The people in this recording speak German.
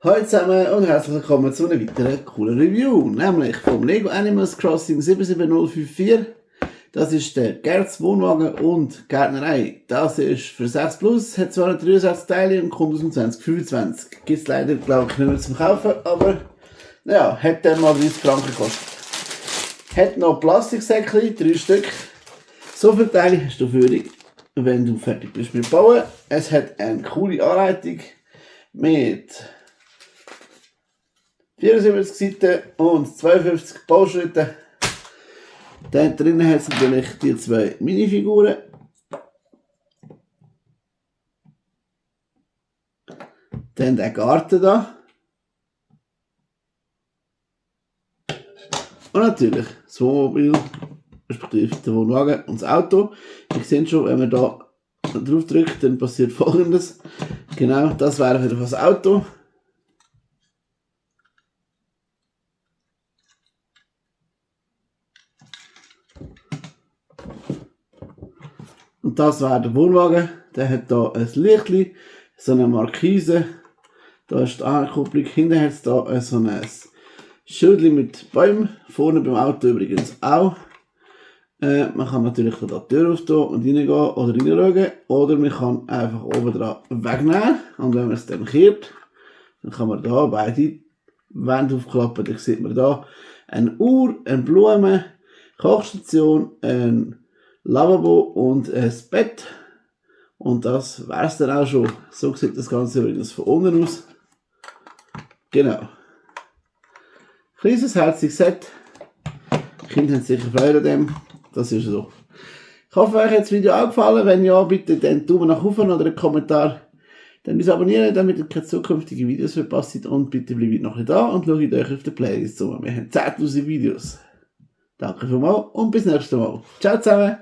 Hallo zusammen und herzlich willkommen zu einer weiteren coolen Review, nämlich vom Lego Animals Crossing 77054. Das ist der Gerz Wohnwagen und Gärtnerei. Das ist für 6 Plus, hat 263 Teile und kommt aus dem 2025. Gibt es leider, glaube ich, nicht mehr zum Kaufen, aber ja, hat dann mal 30 Franken gekostet. Hat noch Plastiksäckchen, 3 Stück. So viele Teile hast du für dich, wenn du fertig bist mit Bauen. Es hat eine coole Anleitung mit 74 Seiten und 52 Bauschritte. Da drinnen hat es natürlich die 2 Minifiguren. Dann der Garten da. Und natürlich das Wohnmobil, respektive der Wohnwagen und das Auto. Ihr seht schon, wenn man da drauf drückt, dann passiert Folgendes. Genau, das wäre wieder das Auto. Und das wäre der Wohnwagen. Der hat hier ein Lichtli, so eine Markise. Da ist die Ankupplung. Hinten hat es hier so ein Schildchen mit Bäumen. Vorne beim Auto übrigens auch. Man kann natürlich da die Tür auftun und reingehen oder reinschauen. Oder man kann einfach oben dran wegnehmen. Und wenn man es dann kehrt, dann kann man da beide Wände aufklappen. Dann sieht man da eine Uhr, eine Blume, Kochstation, ein Lavabo und ein Bett. Und das wäre es dann auch schon. So sieht das Ganze übrigens von unten aus. Genau. Kleines, herziges Set. Die Kinder haben sicher Freude an dem. Das ist so. Ich hoffe, euch hat das Video auch gefallen. Wenn ja, bitte den Daumen nach oben oder einen Kommentar. Dann uns abonnieren, damit ihr keine zukünftigen Videos verpasst. Und bitte bleibt noch da und schaut euch auf der Playlist zu. Wir haben 10.000 Videos. Danke vielmals und bis nächstes Mal. Ciao zusammen.